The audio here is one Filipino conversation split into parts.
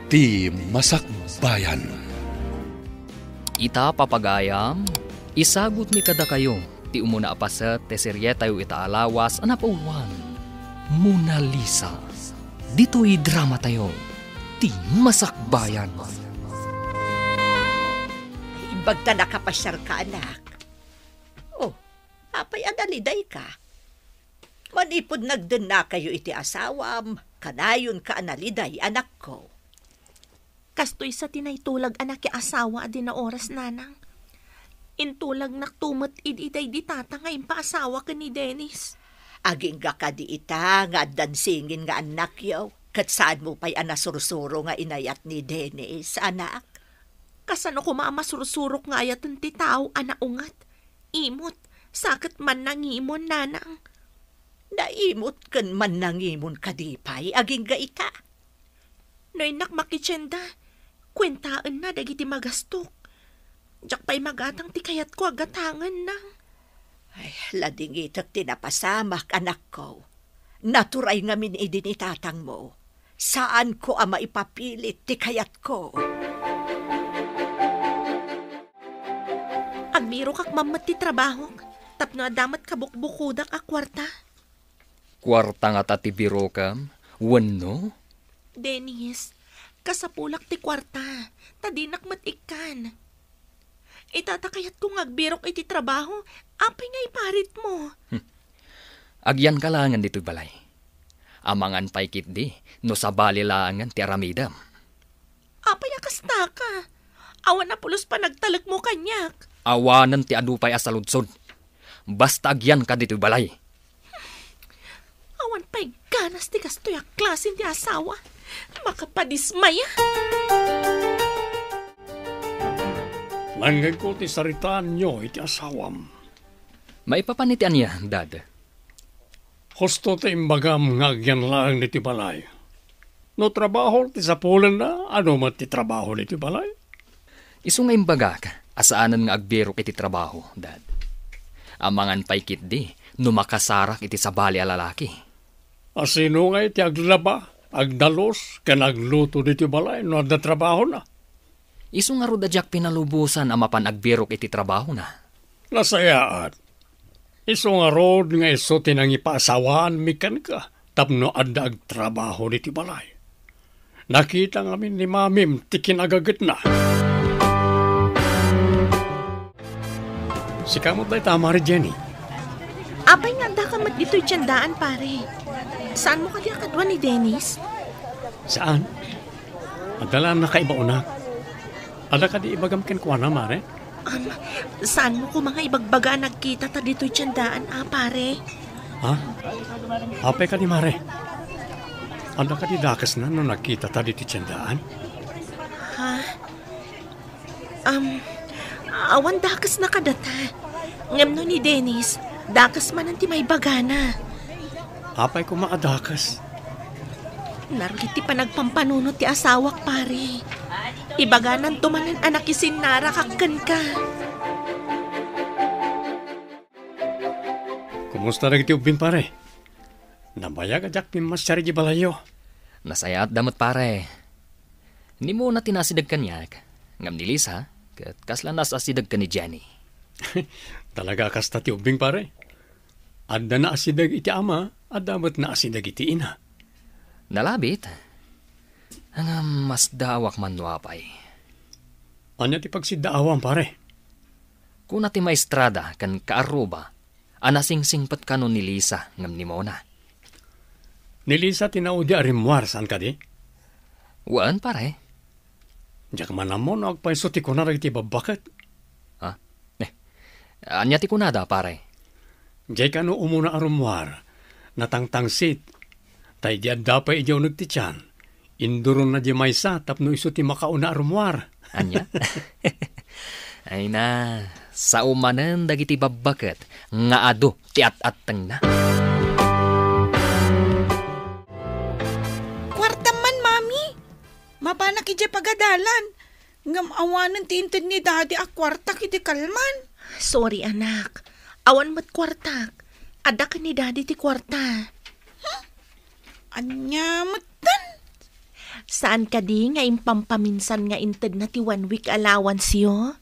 Ti Masakbayan. Ita papagayam, isagot mi kada kayo, ti umuna apaset, te serye tayo itaalawas, anapawan, Mona Lisa. Dito'y drama tayo, ti Masakbayan. Imbag ta nakapasyar ka, anak. Oh, apay adaliday ka. Manipod nagden na kayo iti asawam, kanayon ka analiday, anak ko. Kastoy sa tinaytulag anak ya asawa adin na oras nanang. Intulag naktumot ididay di tata ngayon pa asawa ka ni Dennis. Aging ka di ita nga dansingin nga anak yaw. Kat saan mo pa'y anasursuro nga inayat ni Dennis, anak? Kasano ko maamasursurok nga ayatan ti tao anaungat. Imot, sakit man nangimon nanang. Naimot kan man nangimon kadipay, aging ga ita. Noy nakmakitsenda, kwentaan na dagiti magastok. Diyak pa'y magatang ti kayat ko agatangan na. Ay, lading itak tinapasamak, anak ko. Naturay nga min idinitatang mo. Saan ko ama ipapilit ti kayat ko? Agbiro kak mamat ti trabaho, tapno adamat kabukbukudak a kwarta. Kwarta nga tati biro kam, wano? Dennis, kasapulak ti kwarta, tadinak matikan. Itatakayat kong agbirok iti trabaho, apay nga iparit mo. Agyan kalangan dito'y balay. Amangan pa'y kit di, no sa balilangan ti aramidam. Apay akasta ka. Awan na pulos pa nagtalag mo kanyak. Awanan ti adupay asaludsod. Basta agyan ka dito'y balay. Awan pa'y ganas ti kastoy a klasin ti asawa. Makapadismaya. Langgay ko ti saritaan nyo iti asawam. Maipapanitian niya, Dad. Husto ti imbagam nga agyan lang niti balay. No trabaho ti sapulan na, ano mat ti trabaho niti balay? Isu nga imbagak, asaanan nga agbirok iti trabaho, Dad. Amangan pa'y kit di, no makasarak iti sabali a lalaki. Asino nga iti aglaba, agdalos, kan agluto niti balay, no adda trabaho na. Isu nga rodadyak pinalubusan amapan agbirok iti trabaho na. Nasayaan. Isu nga rod nga iso tinangipasawaan mikan ka, tapno adda agtrabaho niti balay. Nakita ngamin ni mamim ti kinagagat na. Si kamot na tama rin, Jenny. Apay nga da ka mat dito'y tiyandaan, pare. Saan mo ka di akadwa ni Dennis? Saan? Adala na kaiba unak. Ada ka di ibagam kenkwa na, mare? Saan mo ko mga ibagbaga nagkita ta dito'y tiyandaan, pare? Ha? Apay ka ni mare? Ada ka di dakas na no nagkita ta dito'y tiyandaan? Ha? Awan dakas na kadata. Ngam no ni Dennis, dakas man ang may bagana. Apay ko maadakas. Narugiti pa nagpampanunot ti asawak, pare. Ibaganan tumanan anak isin narakakkan ka. Kumusta na iti ubing, pare? Nabaya ka jak pimasyari di balayo. Nasayat damot, pare. Ni mo na tinasidag kanyak. Ngam ni Lisa, kat kasla nasasidag ka ni Jenny. Talaga kasta ti ubing, pare. Adda na asidag iti ama, adamat na asidag iti ina. Nalabit. Ang mas dawak man wapay. Anya ti pagsidaawan, pare? Kung nati maestrada kan kaaruba, anasingsingpat ka no ni Lisa ngam ni Mona. Ni Lisa tinaudi arimwar, saan ka di? Waan, pare? Diyak manamon o agpaiso ti kunara iti babakat. Ha? Anya ti kunada, pare? Diyay ka no umuna arumwar, natangtangsit, tay diyan dapay idiyaw nagtityan. Induron na di maysa, tapno iso ti makauna arumwar. Anya? Ay na, sa umanan dagiti babakat, nga ado ti at-ateng na. Kwarta man, mami. Mabanak iti pagadalan. Ngam awanan ti intid ni daddy a kwarta kiti kalman. Sorry, anak. Awan mat kwartak. Ada ka ni daddy ti kwarta. Anya matan. Saan ka di nga impampaminsan nga inted na ti 1 week allowance yo?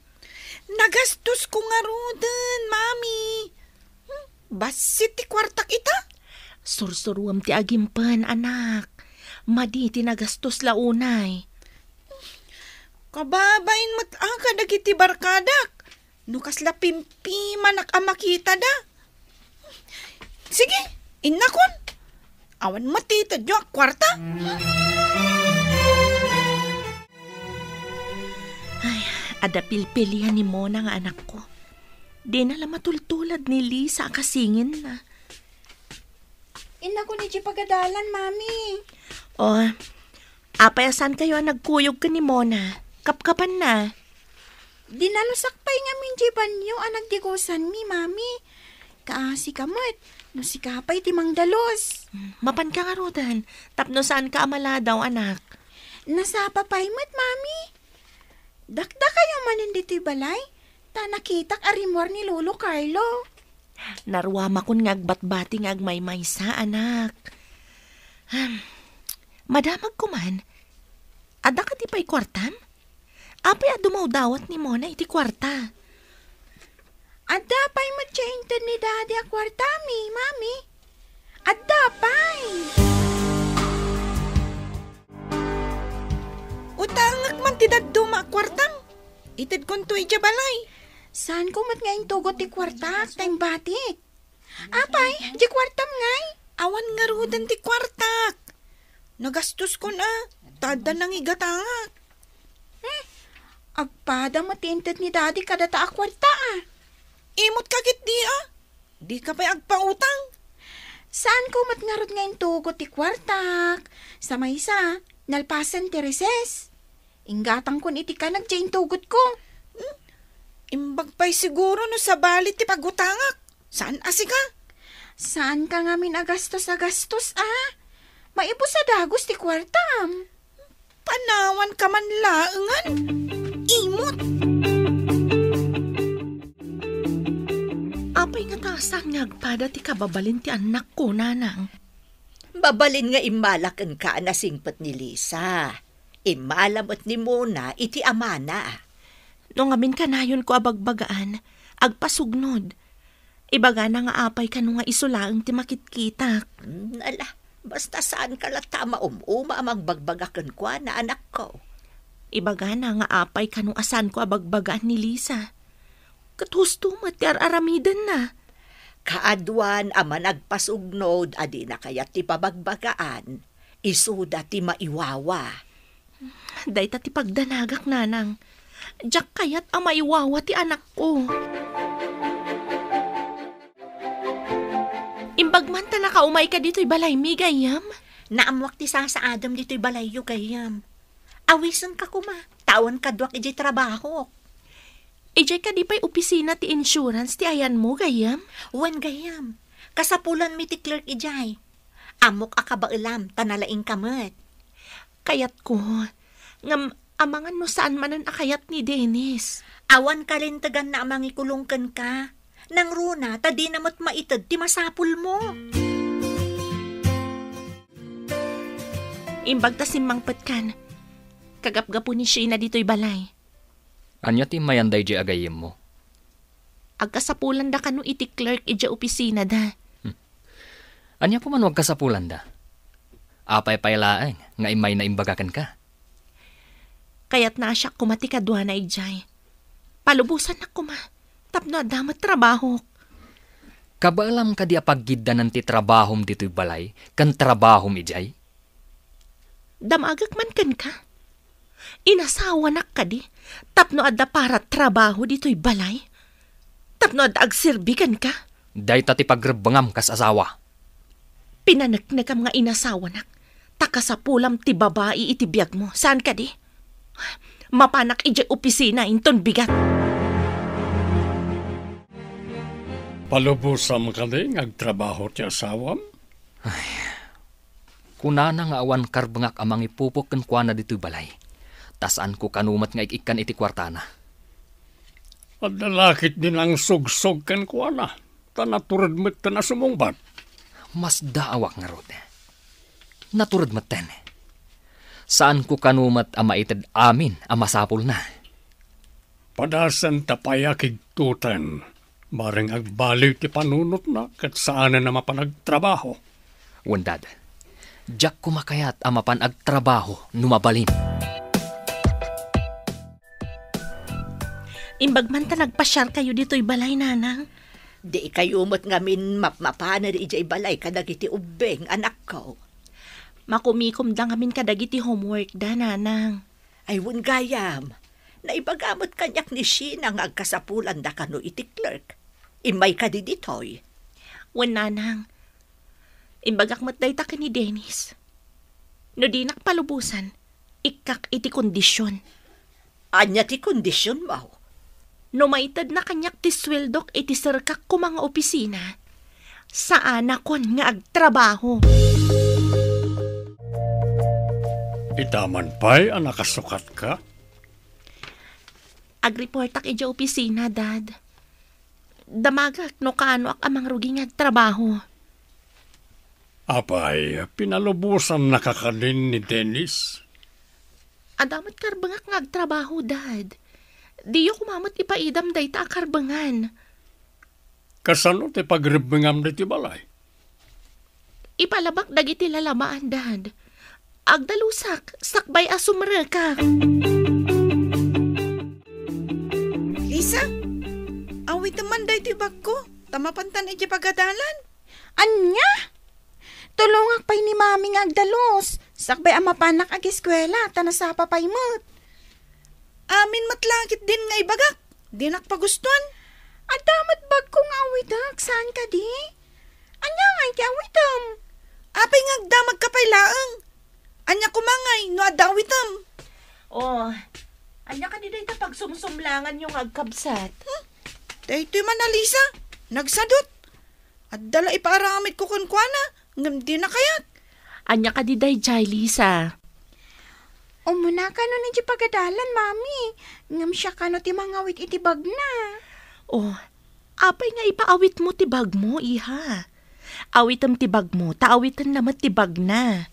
Nagastos ko nga rodan, mami. Basit ti kwartak ita? Sursuruam ti agimpan, anak. Madi ti nagastos launay. Kababain mat dagiti barkadak. Nukas la pimpi manak makita da. Sige, inakon. Awan matita jo kwarta. Ay, ada pilpilihan ni Mona nga anak ko. Di na la matultulad ni Lisa kasingin na. Ina ko ni pagadalan, mami. Oh, apayasan kayo nagkuyog ka ni Mona. Kapkapan na. Dinalusak pa'y nga minji banyo anag digusan mi, mami. Kaasi kamot, no si kapay timang dalos. Mapan ka nga rodan. Tapno saan ka amala daw, anak? Nasa papay mo't, mami. Dakda kayo manin dito'y balay. Ta nakitak arimor ni Lolo Carlo. Narwama kun ngagbat-bati ngagmay-maysa, anak. Madamag ko man. Ada ka di pa'y kwartam? Apay adumaw dawat ni Mona iti kwarta. Adda pa'y matchaintan ni Daddy a kwarta mi, mami. Adda pa'y. Utangak man ti daduma kwartam. Itid kon to ija balay. Saan ko mat ngayon tugot ti kwarta tayong batik? Apay, di kwartam ngay. Awan nga rodan ti kwartak. Nagastos ko na. Tada nang igatangak. Agpada matinted ni Daddy kadata a kwarta ah. Imot kagit di Di ka pa'y agpautang. Saan ko mat ngarod ngayon tugot ti kwartak? Sa maysa, nalpasan ti reses. Ingatang kun iti ka nagjain tugot ko. Imbag pa'y siguro no sa balit ti pagutangak. Saan asika? Saan ka nga minagastos-agastos Maibo sa dagos ti kwartam. Panawan ka man laengan. Imot. Apay nga tasan ngagpada ti kababalin ti anak ko, nanang. Babalin nga imalakan ka na singpet ni Lisa. Imalamot ni Mona iti amana. Nung amin kanayon ko abagbagaan, agpasugnod. Ibaga na nga apay ka nung nga isulaang ti makitkitak. Ala, basta saan ka lang tama magbagbagan ko na anak ko. Ibaga na nga apay ka nung asan ko abagbagaan ni Lisa. Katusto mo ti aramidan na. Kaadwan ama nagpasugnod adi na kaya ti pabagbagaan. Isuda ti maiwawa. Dayta ti pagdanagak, nanang. Diyak kayat ang maiwawa ti anak ko. Imbag man ta nakaumay ka dito'y balay mi, gayam. Naamwak ti sa Adam dito'y balayo, gayam. Awisan ka kuma, tawan kadwak iji trabaho. Ijay ka di pa'y opisina ti insurance ti ayan mo, gayam? Wan gayam, kasapulan mi ti clerk ijay. Amok akabailam, tanalaing kamat. Kayat ko, ngam amangan no saan manan akayat ni Dennis. Awan kalintagan na amang ikulungkan ka. Nang runa, tadi namot maitad ti masapul mo. Imbag ta simangpet kan. Kagapgapo ni Sheena dito'y balay. Anya ti mayanday di agayim mo? Agkasapulan da kanu iti clerk ija opisina da. Anya po man wag kasapulan da? Apay paylaeng nga imay na imbagakan ka. Kaya't na siya kumati kadwa na ijay. Palubusan na kuma. Tapno adamat trabaho. Kabalam ka di apaggidanan ti trabahom dito'y balay, kan trabahom ijay? Damagak man kan ka. Inasawa nak ka di. Tapno adda para trabaho dito'y balay. Tapno adda agsirbigan ka. Day ta ti pagrebengam kas asawa. Pinanagnagam nga inasawa nak. Takasapulam ti babae iti biyag mo. Saan ka di? Mapanak ijay opisina inton bigat. Palubusam ka di ngagtrabaho ti asawam? Kunana nga awan karbengak amang ipupok ken kuana dito'y balay. Tasaan ko kanumat nga ikikan iti kwartana. At lalakit din ang sugsog kan kuana. Tanaturad mo't ka na sumungbat. Mas daawak nga rod. Naturad maten. Saan ko kanumat ang maitid amin ang masapul na? Padasan tapaya kigtutan, maring agbaliw ti panunot na kat saan na mapanagtrabaho. Wandad, jak kumakayat ang mapanagtrabaho numabalin. Imbagman ta nagpasyar kayo dito'y balay, nanang. Di kayo mo't ngamin mapmapana di ijay balay kadagiti ubeng anak ko. Makumikom da ngamin kadagiti homework da, nanang. Ay wun gayam, naibagamot kanyak ni Sheena nga agkasapulan da kano iti clerk. Imay ka di ditoy. Wan, nanang. Imbagak matday ta ka ni Dennis. No di nakpalubusan, ikak iti kondisyon. Anya ti kondisyon mo? No maitad na kanyak ti sweldok iti serkak ko mga opisina, saan akon nga agtrabaho. Itaman pa'y ang nakasukat ka? Agreportak iti opisina, Dad. Damagak no kaano ak amang ruging agtrabaho. Apay, pinalubusan nakakanin ni Dennis. Adamat karbangak nga agtrabaho, Dad. Diyo kumamot ipaidam day ta akarbangan. Kasano ti pagribingam diti balay? Ipalabak dagiti lalamaan, Dad. Agdalusak, sakbay asumre ka. Lisa, awit naman day tibag ko. Tamapantan iti pagadalan. Anya? Tulungak pa'y ni mami nga agdalos. Sakbay ang mapanak ag eskwela, tanasapa pa'y mo't. Amin matlangit din nga ibagak. Di nakpagustuhan. Adamat bag kong awitak, saan ka di? Anya nga iti awitam? Apay nga agdamag kapay laang. Anya kumangay, no adawitam. Oh, anya ka di day ta pagsumsumlangan yung agkabsat. Dahito man na Lisa, nagsadot. At dala iparamit ko kunkwana, ngam di na kayat. Anya ka di day jay, Lisa. Umuna ka no ni pagadalan, mami. Ngam siya ka no ti mangawit iti bag na. Oh, apay nga ipaawit mo tibag mo, iha. Awitam tibag mo, taawitan naman tibag na.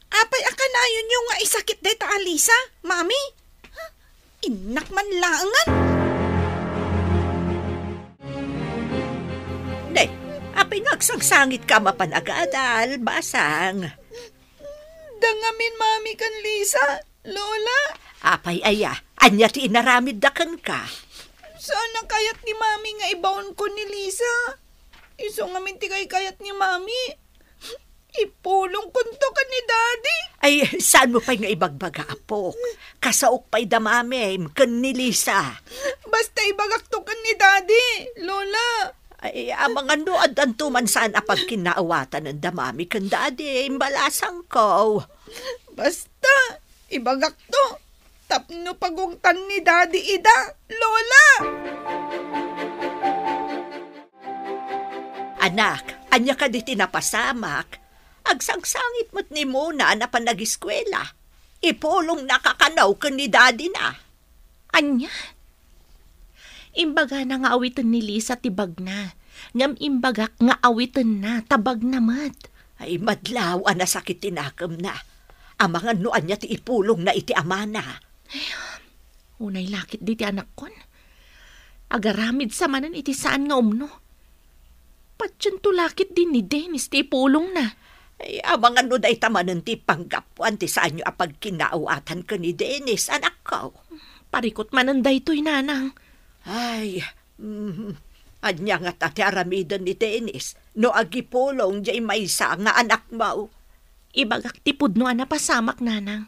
Apay akanayon yung nga isakit day ta Alisa, mami. Inak man laangan. Day, apay nagsangsangit ka mapanagadal, basang. Dangamin mami kan Lisa, Lola. Apay aya, anya ti inaramid dakan ka. Sana kayat ni mami nga ibawon ko ni Lisa. Iso nga minti kayat ni mami. Ipulong kunto ka ni Daddy. Ay, saan mo pa'y nga ibagbaga, apok? Kasaok pa'y damamim, kan ni Lisa. Basta ibagak to ka ni Daddy, Lola. Ay, amang ano, adantuman saan apag kinaawatan ng damami kan Daddy, imbalasang ko. Basta, ibagak to. Tapno pagungtan ni Daddy ida, Lola. Anak, anya ka di tinapasamak. Agsangsangit mo't ni Mona na panag-eskwela. Ipulong nakakanaw ka ni Daddy na. Anya? Imbaga na nga awitan ni Lisa tibag na. Ngam imbagak nga awitan na tabag namat. Ay madlaw na sakit tinakam na. Amang anuan niya ti ipulong na iti amana. Unay lakit di ti anak kon. Agaramid sa manan iti saan nga umno. Patyan to lakit din ni Dennis ti ipulong na. Ay, amang ano day tamanan ti panggapuan ti saan nyo apag kinaawatan ka ni Dennis, anak ko. Parikot mananday to'y nanang. Ay, anya nga tati aramidan ni Dennis, no agipulong jay maysa nga anak mo. Ibagak tipod no pasamak nanang.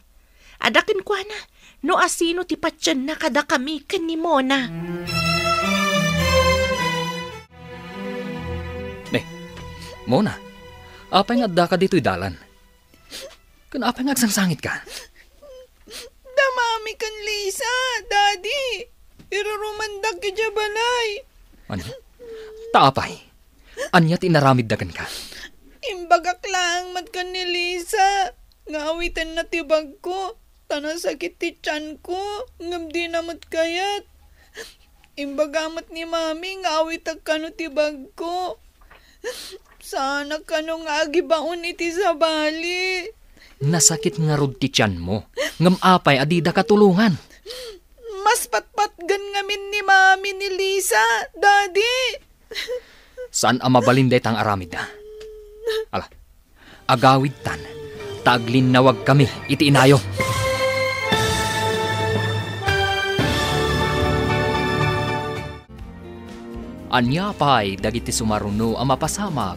Adakin kwa na, no asino ti patyan na kada kami kan ni Mona. Mona, apay nga da ka dito'y dalan. Kan apay nga agsangsangit ka. Damami kan Lisa, Daddy. Irurumandag ka dya balay. Ano? Taapay. Anya tinaramid dagan ka. Imbagak lang mat kan ni Lisa. Ngawitan na tibag ko. Tanasakit ti tiyan ko. Ngam di namat kayat. Imbagamat ni mami ngawitag ka no tibag ko. Sana ka no nga agibaon iti sa bali. Nasakit nga rod ti tiyan mo. Ngam apay adida katulungan. Mas patpatgan ngamin ni Mami ni Lisa, Daddy. Saan ang mabalinday tang aramid na? Ala, agawid tan. Taglinawag kami, iti inayo. Anya pa'y dagiti sumaruno ang mapasamak.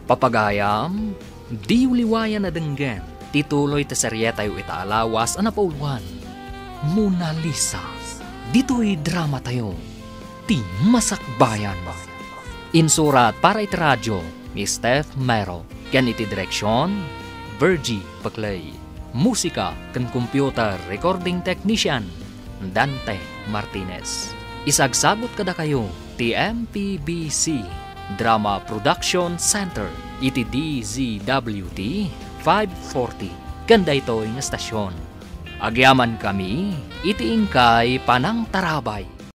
Papagayam, di uliwayan na denggan. Tituloy ta serye tayo itaalawas ang napauluan. Mona Lisa. Dito'y drama tayo. Ti Masakbayan. Insurat para iti radyo ni Steph Mero. Ken iti direksyon, Virgie Paclay. Musika ken computer recording technician, Dante Martinez. Isagsagot kada kayo, TMPBC Drama Production Center, iti DZWT 540. Ganda ito yung estasyon. Agyaman kami, iti ingkay Panang Tarabay.